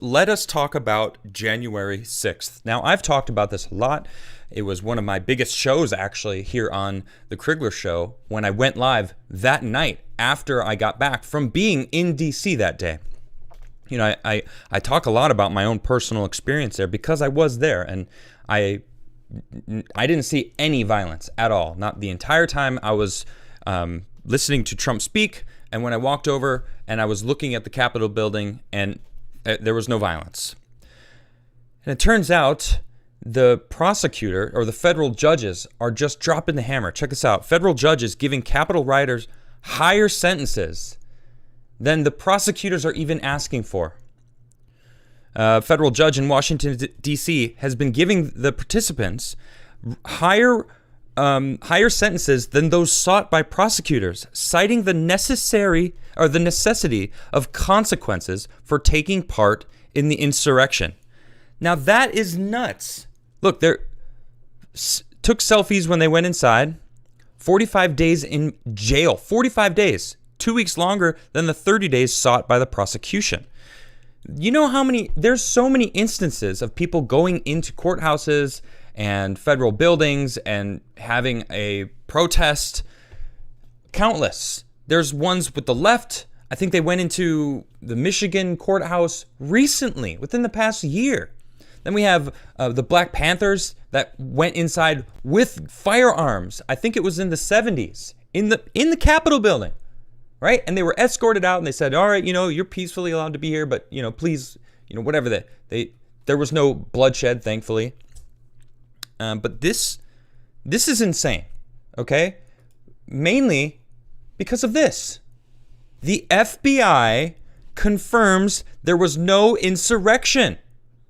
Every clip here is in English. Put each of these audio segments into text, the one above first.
let us talk about January 6th. Now, I've talked about this a lot. It was one of my biggest shows, actually, here on The Krigler Show when I went live that night after I got back from being in D.C. that day. You know, I talk a lot about my own personal experience there because I was there, and I didn't see any violence at all. Not the entire time I was listening to Trump speak, and when I walked over and I was looking at the Capitol building, and there was no violence. And it turns out the prosecutor or the federal judges are just dropping the hammer. Check this out. Federal judges giving Capitol rioters higher sentences than the prosecutors are even asking for. A federal judge in Washington, D.C. has been giving the participants higher sentences than those sought by prosecutors, citing the necessity of consequences for taking part in the insurrection. Now that is nuts. Look, they took selfies when they went inside. 45 days in jail. 45 days. 2 weeks longer than the 30 days sought by the prosecution. You know how many, there's so many instances of people going into courthouses and federal buildings and having a protest. Countless. There's ones with the left. I think they went into the Michigan courthouse recently, within the past year. Then we have the Black Panthers that went inside with firearms. I think it was in the 70s in the Capitol building, right? And they were escorted out, and they said, "All right, you're peacefully allowed to be here, but please, whatever." There was no bloodshed, thankfully. But this is insane. Okay, mainly because of this. The FBI confirms there was no insurrection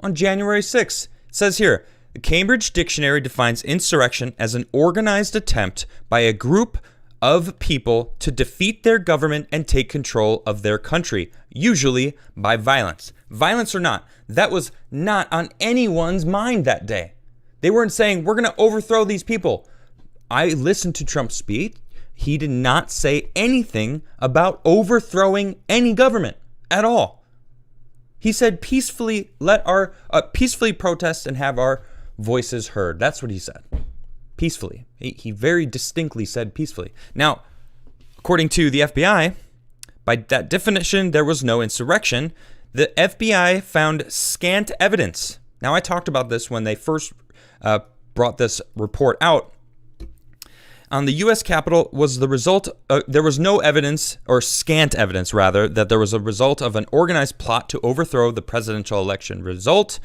on January 6th. It says here, the Cambridge Dictionary defines insurrection as an organized attempt by a group of people to defeat their government and take control of their country, usually by violence. Violence or not, that was not on anyone's mind that day. They weren't saying, we're going to overthrow these people. I listened to Trump's speech. He did not say anything about overthrowing any government at all. He said peacefully protest and have our voices heard. That's what he said. Peacefully. He very distinctly said peacefully. Now, according to the FBI, by that definition, there was no insurrection. The FBI found scant evidence. Now, I talked about this when they first brought this report out. On the U.S. Capitol was the result, there was no evidence, or scant evidence rather, that there was a result of an organized plot to overthrow the presidential election result,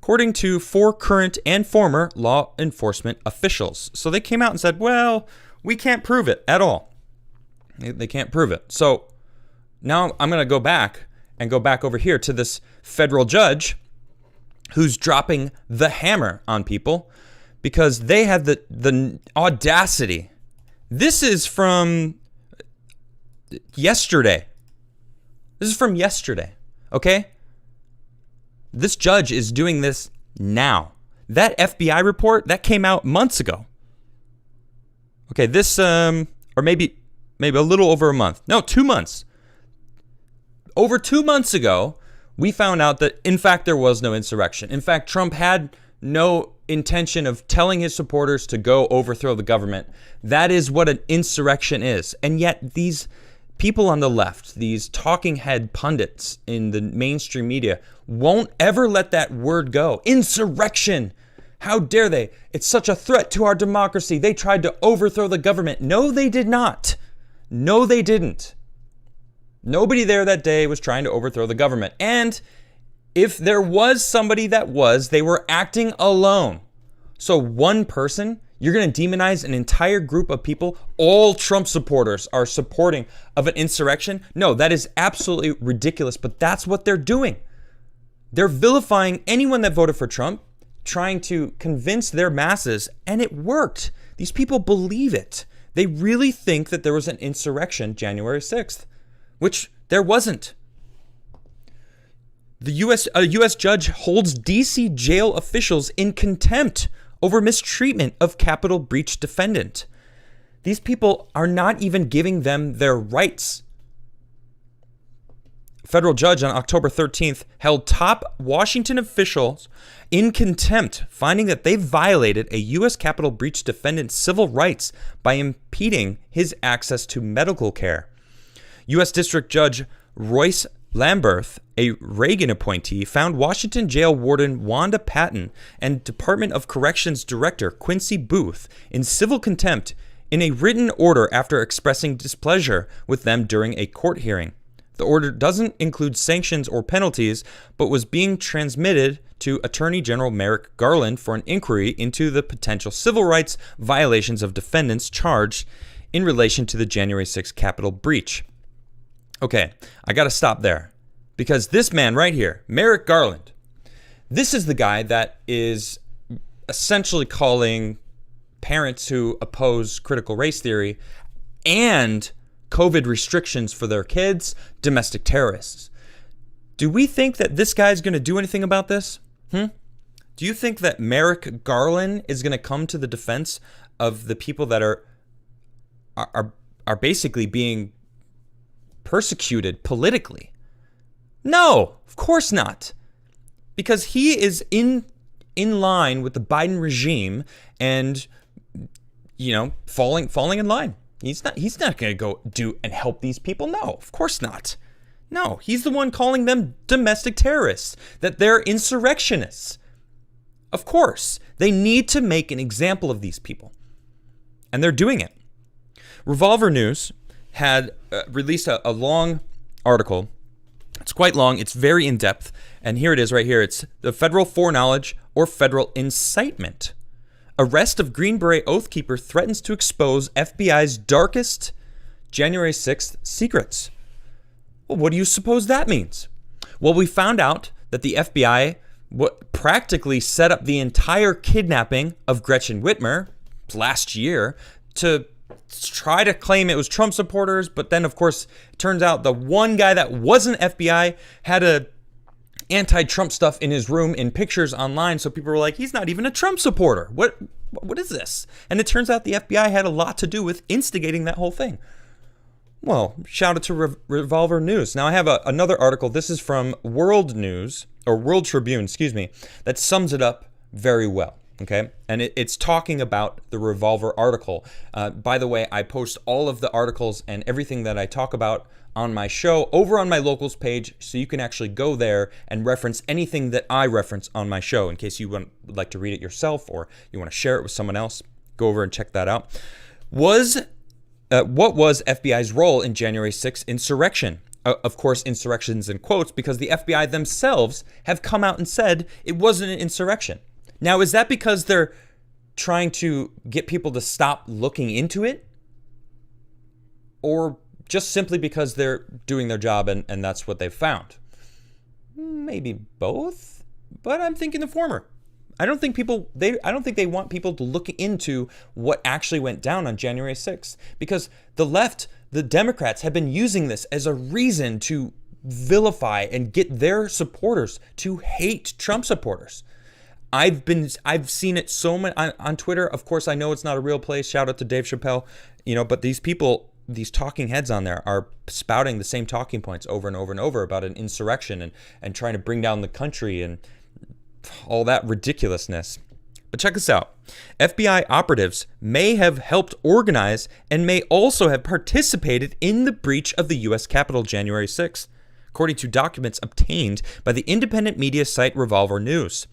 according to 4 current and former law enforcement officials. So they came out and said, well, we can't prove it at all. They can't prove it. So now I'm going to go back over here to this federal judge who's dropping the hammer on people because they had the audacity. This is from yesterday. Okay? This judge is doing this now. That FBI report, that came out months ago. Okay, this, or maybe a little over a month. No, 2 months. Over 2 months ago, we found out that, in fact, there was no insurrection. In fact, Trump had no intention of telling his supporters to go overthrow the government. That is what an insurrection is. And yet these people on the left, these talking head pundits in the mainstream media, won't ever let that word go. Insurrection. How dare they? It's such a threat to our democracy. They tried to overthrow the government. No, they did not. No, they didn't. Nobody there that day was trying to overthrow the government. And if there was somebody that was, they were acting alone. So one person, you're going to demonize an entire group of people. All Trump supporters are supporting of an insurrection. No, that is absolutely ridiculous, but that's what they're doing. They're vilifying anyone that voted for Trump, trying to convince their masses, and it worked. These people believe it. They really think that there was an insurrection January 6th, which there wasn't. A U.S. judge holds D.C. jail officials in contempt over mistreatment of Capitol breach defendant. These people are not even giving them their rights. federal judge on October 13th held top Washington officials in contempt, finding that they violated a U.S. Capitol breach defendant's civil rights by impeding his access to medical care. U.S. District Judge Royce Lamberth, a Reagan appointee, found Washington jail warden Wanda Patton and Department of Corrections Director Quincy Booth in civil contempt in a written order after expressing displeasure with them during a court hearing. The order doesn't include sanctions or penalties, but was being transmitted to Attorney General Merrick Garland for an inquiry into the potential civil rights violations of defendants charged in relation to the January 6th Capitol breach. Okay, I got to stop there because this man right here, Merrick Garland, this is the guy that is essentially calling parents who oppose critical race theory and COVID restrictions for their kids domestic terrorists. Do we think that this guy's going to do anything about this? Do you think that Merrick Garland is going to come to the defense of the people that are basically being persecuted politically? No, of course not. Because he is in line with the Biden regime and, you know, falling in line. He's not going to go do and help these people. No, of course not. No, he's the one calling them domestic terrorists, that they're insurrectionists. Of course, they need to make an example of these people. And they're doing it. Revolver News had released a long article. It's quite long. It's very in-depth. And here it is right here. It's the federal foreknowledge or federal incitement. Arrest of Green Beret Oathkeeper threatens to expose FBI's darkest January 6th secrets. Well, what do you suppose that means? Well, we found out that the FBI practically set up the entire kidnapping of Gretchen Whitmer last year to try to claim it was Trump supporters, but then, of course, it turns out the one guy that wasn't FBI had a anti-Trump stuff in his room in pictures online, so people were like, he's not even a Trump supporter. What is this? And it turns out the FBI had a lot to do with instigating that whole thing. Well, shout out to Revolver News. Now I have another article. This is from World News, or World Tribune, that sums it up very well. Okay, and it's talking about the Revolver article. By the way, I post all of the articles and everything that I talk about on my show over on my locals page, so you can actually go there and reference anything that I reference on my show in case you would like to read it yourself or you want to share it with someone else. Go over and check that out. What was FBI's role in January 6th insurrection? Of course, insurrections in quotes, because the FBI themselves have come out and said it wasn't an insurrection. Now, is that because they're trying to get people to stop looking into it? Or just simply because they're doing their job and that's what they've found? Maybe both, but I'm thinking the former. I don't think they want people to look into what actually went down on January 6th, because the left, the Democrats, have been using this as a reason to vilify and get their supporters to hate Trump supporters. I've seen it so much on Twitter. Of course, I know it's not a real place. Shout out to Dave Chappelle, but these people, these talking heads on there are spouting the same talking points over and over and over about an insurrection and trying to bring down the country and all that ridiculousness. But check this out. FBI operatives may have helped organize and may also have participated in the breach of the U.S. Capitol January 6th, according to documents obtained by the independent media site Revolver News.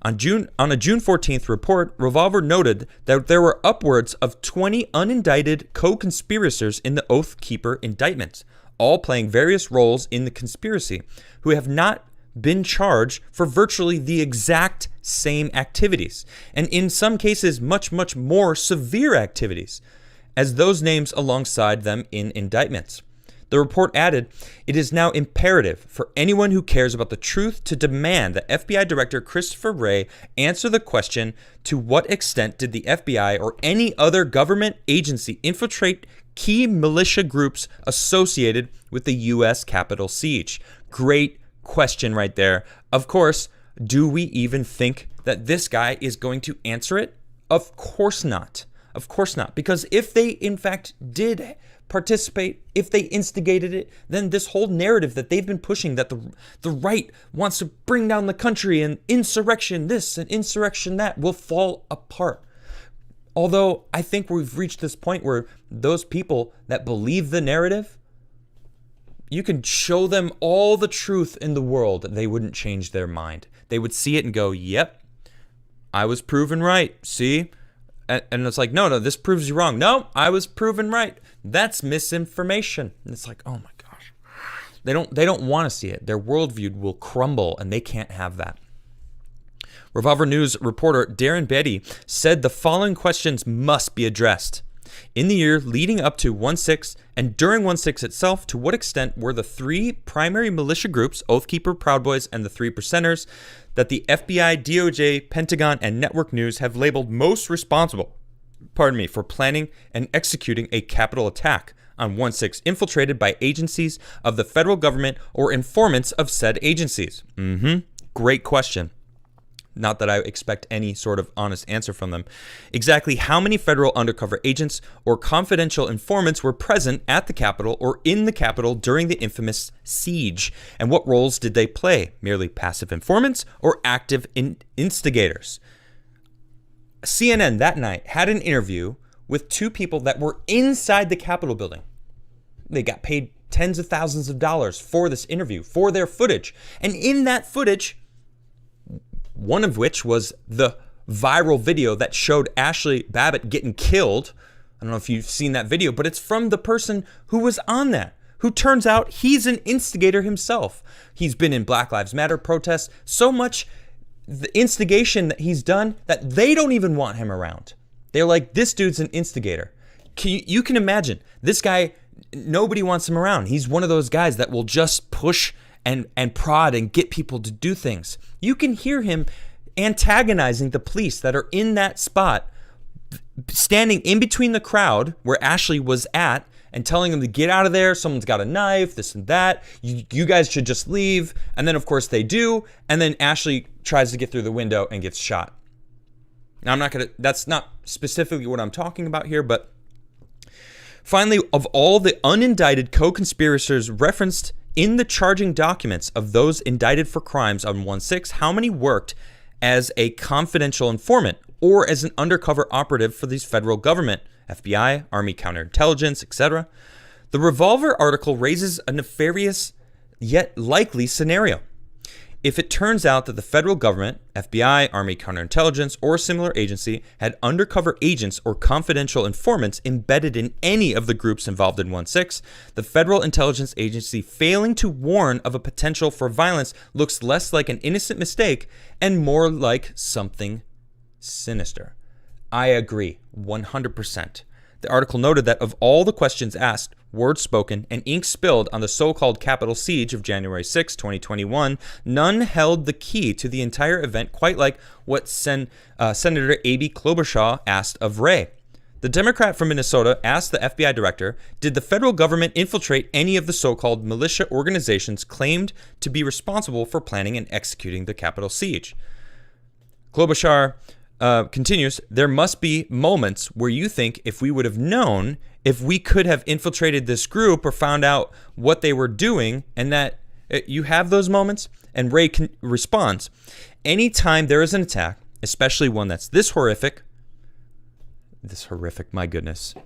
On a June 14th report, Revolver noted that there were upwards of 20 unindicted co-conspirators in the Oath Keeper indictments, all playing various roles in the conspiracy, who have not been charged for virtually the exact same activities, and in some cases much, much more severe activities, as those names alongside them in indictments. The report added, "It is now imperative for anyone who cares about the truth to demand that FBI Director Christopher Wray answer the question, to what extent did the FBI or any other government agency infiltrate key militia groups associated with the U.S. Capitol siege?" Great question right there. Of course, do we even think that this guy is going to answer it? Of course not. Of course not. Because if they, in fact, did participate, if they instigated it, then this whole narrative that they've been pushing, that the right wants to bring down the country and insurrection this and insurrection that, will fall apart. Although I think we've reached this point where those people that believe the narrative, you can show them all the truth in the world, they wouldn't change their mind. They would see it and go, yep, I was proven right. See? And it's like, no, this proves you wrong. No, I was proven right. That's misinformation. And it's like, oh my gosh. They don't want to see it. Their worldview will crumble, and they can't have that. Revolver News reporter Darren Beatty said the following questions must be addressed. In the year leading up to 1/6 and during 1/6 itself, to what extent were the three primary militia groups, Oath Keeper, Proud Boys, and the Three Percenters, that the FBI, DOJ, Pentagon, and Network News have labeled most responsible, for planning and executing a Capitol attack on 1/6, infiltrated by agencies of the federal government or informants of said agencies? Great question. Not that I expect any sort of honest answer from them. Exactly how many federal undercover agents or confidential informants were present at the Capitol or in the Capitol during the infamous siege? And what roles did they play? Merely passive informants or active instigators? CNN that night had an interview with two people that were inside the Capitol building. They got paid tens of thousands of dollars for this interview, for their footage. And in that footage, one of which was the viral video that showed Ashley Babbitt getting killed. I don't know if you've seen that video, but it's from the person who was on that, who turns out he's an instigator himself. He's been in Black Lives Matter protests, so much the instigation that he's done that they don't even want him around. They're like, this dude's an instigator. You can imagine, this guy, nobody wants him around. He's one of those guys that will just push and prod and get people to do things. You can hear him antagonizing the police that are in that spot, standing in between the crowd where Ashley was at and telling them to get out of there. Someone's got a knife, this and that. You guys should just leave. And then, of course, they do. And then Ashley tries to get through the window and gets shot. Now, that's not specifically what I'm talking about here, but finally, of all the unindicted co-conspirators referenced in the charging documents of those indicted for crimes on 1/6, how many worked as a confidential informant or as an undercover operative for the federal government, FBI, Army counterintelligence, etc.? The Revolver article raises a nefarious yet likely scenario. If it turns out that the federal government, FBI, Army counterintelligence, or similar agency had undercover agents or confidential informants embedded in any of the groups involved in 1/6, the federal intelligence agency failing to warn of a potential for violence looks less like an innocent mistake and more like something sinister. I agree, 100%. The article noted that of all the questions asked, words spoken, and ink spilled on the so-called Capitol siege of January 6, 2021, none held the key to the entire event quite like what Senator Amy Klobuchar asked of Wray. The Democrat from Minnesota asked the FBI director, did the federal government infiltrate any of the so-called militia organizations claimed to be responsible for planning and executing the Capitol siege? Klobuchar continues, there must be moments where you think if we would have known, if we could have infiltrated this group or found out what they were doing, and that you have those moments. And Wray responds, anytime there is an attack, especially one that's this horrific, my goodness,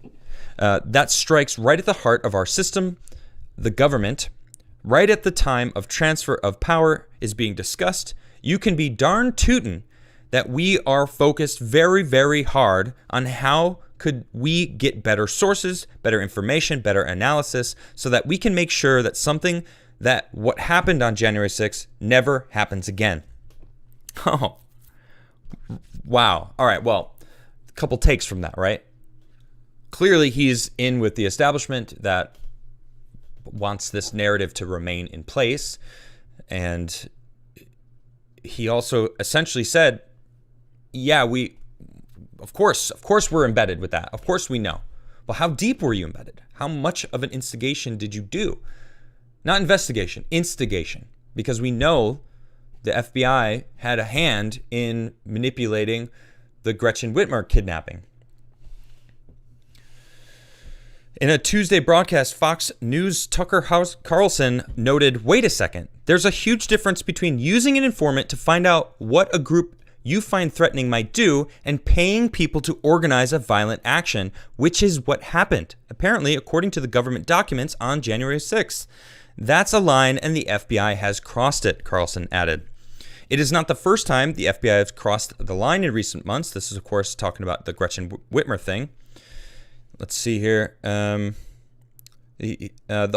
that strikes right at the heart of our system, the government, right at the time of transfer of power is being discussed, you can be darn tootin' that we are focused very, very hard on how could we get better sources, better information, better analysis, so that we can make sure that something that what happened on January 6th never happens again. Oh, wow. All right, well, a couple takes from that, right? Clearly, he's in with the establishment that wants this narrative to remain in place. And he also essentially said, yeah, of course we're embedded with that. Of course we know. Well, how deep were you embedded? How much of an instigation did you do? Not investigation, instigation. Because we know the FBI had a hand in manipulating the Gretchen Whitmer kidnapping. In a Tuesday broadcast, Fox News' Tucker Carlson noted, wait a second, there's a huge difference between using an informant to find out what a group you find threatening might do and paying people to organize a violent action, which is what happened, apparently, according to the government documents on January 6th. That's a line, and the FBI has crossed it, Carlson added. It is not the first time the FBI has crossed the line in recent months. This is, of course, talking about the Gretchen Whitmer thing. Let's see here. The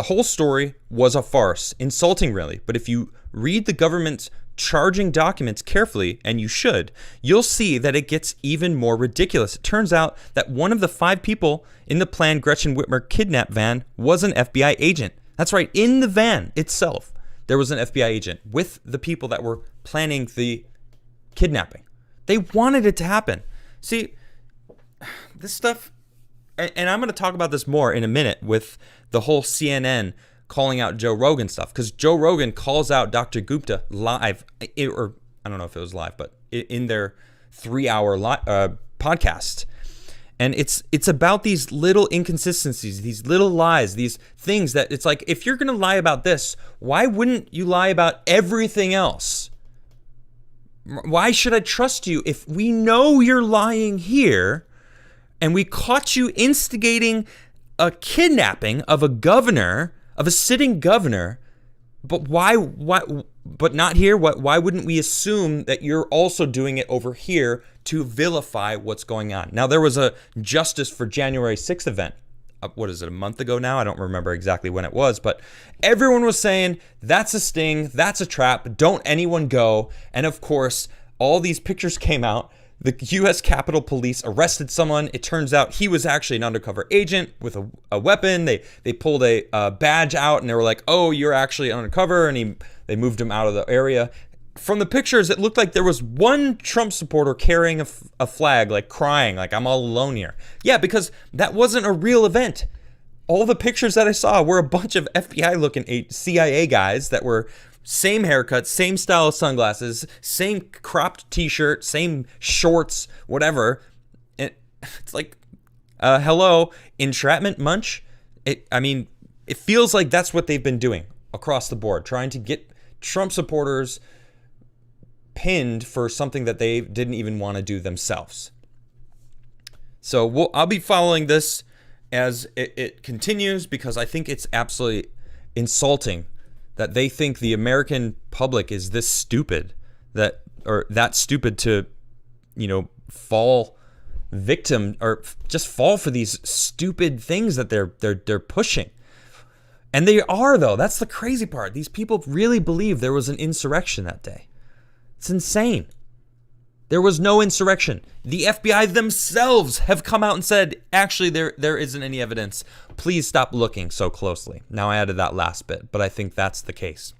whole story was a farce, insulting really. But if you read the government's charging documents carefully, and you should, you'll see that it gets even more ridiculous. It turns out that one of the 5 people in the planned Gretchen Whitmer kidnap van was an FBI agent. That's right, in the van itself, there was an FBI agent with the people that were planning the kidnapping. They wanted it to happen. See, this stuff... And I'm going to talk about this more in a minute with the whole CNN calling out Joe Rogan stuff, because Joe Rogan calls out Dr. Gupta live, or I don't know if it was live, but in their 3-hour podcast. And it's about these little inconsistencies, these little lies, these things that it's like, if you're going to lie about this, why wouldn't you lie about everything else? Why should I trust you if we know you're lying here? And we caught you instigating a kidnapping of a governor, of a sitting governor, but why, but not here? Why wouldn't we assume that you're also doing it over here to vilify what's going on? Now, there was a Justice for January 6th event. What is it, a month ago now? I don't remember exactly when it was, but everyone was saying, that's a sting, that's a trap, don't anyone go. And of course, all these pictures came out. The U.S. Capitol Police arrested someone. It turns out he was actually an undercover agent with a weapon. They pulled a badge out and they were like, oh, you're actually undercover. And they moved him out of the area. From the pictures, it looked like there was one Trump supporter carrying a flag, like crying, like I'm all alone here. Yeah, because that wasn't a real event. All the pictures that I saw were a bunch of FBI-looking CIA guys that were same haircut, same style of sunglasses, same cropped t-shirt, same shorts, whatever. It's like, hello, entrapment munch? It feels like that's what they've been doing across the board, trying to get Trump supporters pinned for something that they didn't even want to do themselves. So I'll be following this as it continues, because I think it's absolutely insulting that they think the American public is this stupid, that stupid to, fall victim or just fall for these stupid things that they're pushing. And they are, though. That's the crazy part. These people really believe there was an insurrection that day. It's insane. There was no insurrection. The FBI themselves have come out and said, actually, there isn't any evidence. Please stop looking so closely. Now, I added that last bit, but I think that's the case.